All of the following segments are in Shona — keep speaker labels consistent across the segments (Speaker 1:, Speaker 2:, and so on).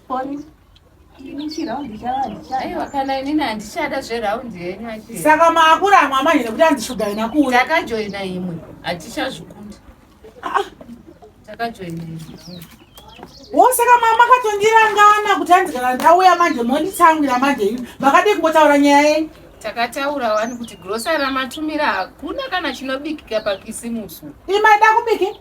Speaker 1: Pori. Ini raundi chawadi.
Speaker 2: Aiwa kana inini handichada zveraundi yenyu achi.
Speaker 3: Saka maakura amamanyire kuti handishuga ina kuuya.
Speaker 2: Takajoina imwe. Hatichazvikunda. Takajoina imwe.
Speaker 3: Saka mama akatondirangana kuti hanzi kana ndauya manje monditsamwira manje ino. Makade kumbotaura nyaya yenyu.
Speaker 2: Takataura wani kuti grosa ramatumira hakuna kana chinobikika pakisimusu.
Speaker 3: Maida kubike?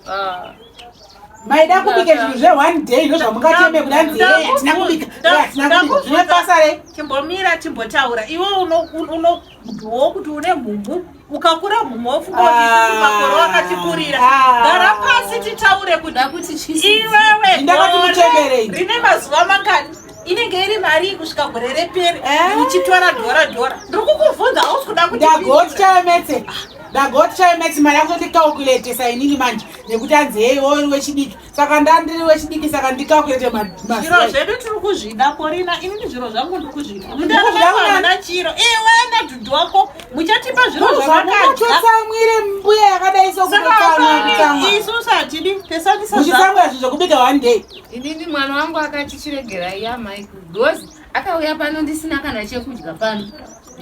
Speaker 3: Maida kubike zvinhu zve1 day ndozvamungateme kuti hanzi hatina kubika. Hatina kubika. Zvine basa rei?
Speaker 1: Chimbomira chimbotaura. Iwe uno mudhuwo kuti une mhumbu. Ukakura mhumbu wofunga kuti makore wakatikurira. Gara pasi titaure kuti iwewe
Speaker 3: ndakati muchemberei.
Speaker 1: Rine mazuva mangani? Inenge iri mari kusvika gore reperi uchitora dhora. Ndikukubvunza usikuda kuti
Speaker 3: Dagoti chaimetse mari yakutoti sainini manje nekuti hanzi hei uri wechidiki. Saka ndandiri wechidiki saka ndikakulete
Speaker 1: zviro zvedu tiri kuzvida Porina. Inini zviro zvangu ndiri kuzvida. Mundaana chiro. Iwe nadhudhu wako muchatipa zviro zvavakadya.
Speaker 3: Totsamwire mbuya yakadai sokutsamwa.
Speaker 1: Isusu hatidi pesanisa
Speaker 3: muchitsamwira zvinhu zvekubika 1 day.
Speaker 2: Inini mwana wangu akati chiregerai yamai kugozi akauya pano ndisina kana chekudya pano.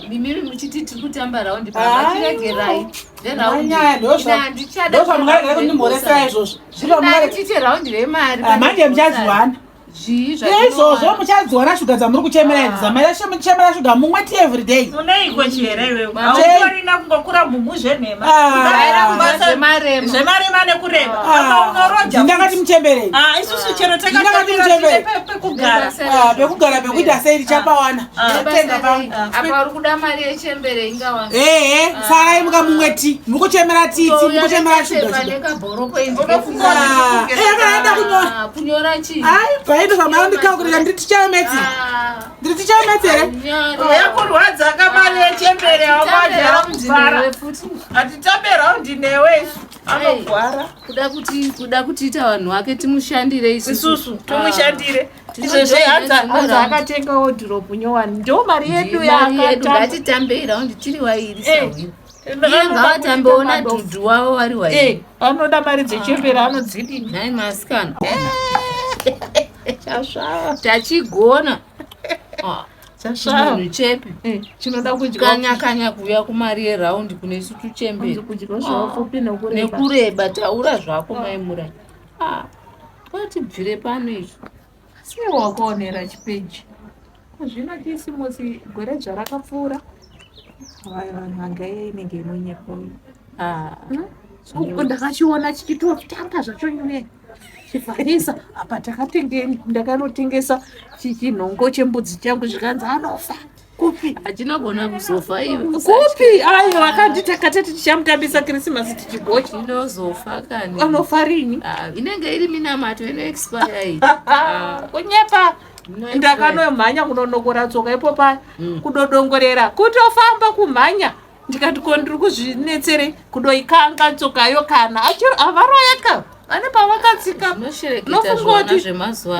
Speaker 2: Mimiri muchiti tiri kutamba raundi pano chiregerai.
Speaker 3: Ndozvamungarega kuti ndimhoresera izvozvo.
Speaker 2: Tite raundi remari.
Speaker 3: Manje muchadziwana. Izvozvo muchadziwana shuga dzamuri kuchemera idzi. Dzamachemera shuga mumwe everyday.
Speaker 1: Uneiko chihera iwewe? Hautorina kungokura mhumbu zvenhema. Zvemarema nekureba. Apa unoroja.
Speaker 3: Ndakati muchemberei.
Speaker 1: Isusu chero takatambira pekugara.
Speaker 3: Pekugara pekuita sei richapawana.
Speaker 2: Tenga pangu. Apa uri kuda mari yechembere ingawa.
Speaker 3: Sarai mukamumwe ti. Mukuchemera titi, mukuchemera shuga.
Speaker 2: Pandekabhoropo inzi.
Speaker 3: Akaenda kunyora.
Speaker 2: Kunyora chi?
Speaker 3: Paito zvamara ndikakurira ndiri tichaemetse. Ndiri tichaemetse here?
Speaker 1: Yakurwadza kamari yechembere wamadya kubvara. Hatitambe raundi newe. Anogwara.
Speaker 2: Kuda kutiita vanhu vake timushandire
Speaker 1: isusu. Timushandire. Izvezve hanza akatenga wardrobe nyowani. Ndo mari yedu yakatamba.
Speaker 2: Ngatitambei raundi tiri wairi sauri. Ngavatambeona dhudhu wavo vari wairi.
Speaker 1: Anoda mari dzechembere anodzidini.
Speaker 2: Nai masikana. Tachigona. Chinhu chepi
Speaker 1: chinoda
Speaker 2: kudya kanya kuuya kumari yeraundi kune isu tuchembere nekureba. Taura zvako maimura. Patibvire pano izvo.
Speaker 1: Sei wakaonera chipeji. Zvino tisimusi gore zvarakapfuura. Vanhu vangai inenge inonyepa. Ndakachiona chichitotamba zvacho nyuye. Chivharisa apa ndakanotengesa chinhongo chembudzi changu zvikanzi anofa. Kupi?
Speaker 2: Achinogona kuzofa iwe.
Speaker 1: Kupi? Ayo vakanditaka tichamutambisa Christmas tichigochi.
Speaker 2: Inozofa kani.
Speaker 1: Anofa rini?
Speaker 2: Inenge iri minamato ino-expire iyi.
Speaker 1: Kunyepa. Ndakanomhanya kunonokora tsoka ipo paya. Kudodongorera. Kutofamba kumhanya. Ndikati ko ndiri kuzvinetsere kudoikanga tsokayo kana. Avaroyeka. Ane pavakatsika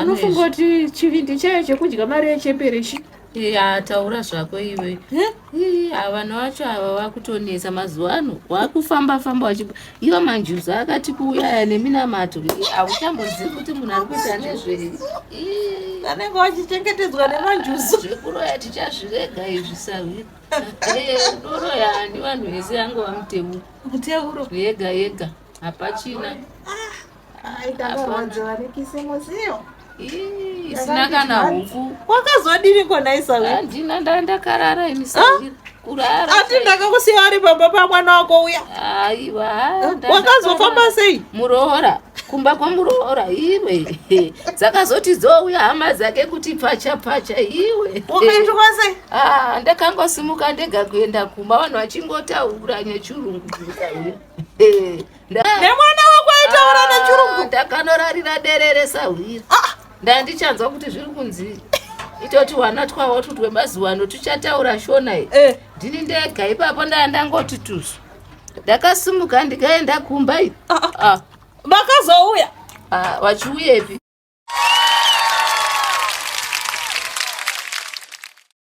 Speaker 1: nofungoti chivindi chayo chekudya mari yechembere chi.
Speaker 2: Taura zvako iwe. Vanhu vacho ava vakutonesa mazuva ano. Wakufamba iva manjuzi akati kuuyaya neminamato. Hauchambozivi kuti munhu ari kuita nezvei.
Speaker 1: Vanenge vachichengetedzwa nemanjuzi.
Speaker 2: Zvekuroya tichazvirega izvi Sawira. Ndoroya hani vanhu vese angova muteuro. Yega. Hapachina. Isina kana huku.
Speaker 1: Wakazodini kona Isawi?
Speaker 2: Handina ndakarara ini Sawira. Kurara.
Speaker 1: Ati ndakakusiya ari baba pamwana wako uya.
Speaker 2: Aiwa.
Speaker 1: Wakazofamba sei?
Speaker 2: Murohora. Kumba kwamurohora iwe. Dzakazoti dzouya hama dzake kuti pacha iwe.
Speaker 1: Wakaitwa sei?
Speaker 2: Ndakangosimuka ndega kuenda kumba vanhu vachingotaura nechirungu Sawira.
Speaker 1: Nemwana wako aitaura nechirungu?
Speaker 2: Ndakanorarira derere Sawira. Ndandichanzwa kuti zviri kunzi itoti wana twawo tutwe mazuva ano tuchataura shona. Ndini ndega ipapo ndangoti tusu. Ndakasimuka ndikaenda kumba.
Speaker 1: Vakazouya?
Speaker 2: Vachiuyepi?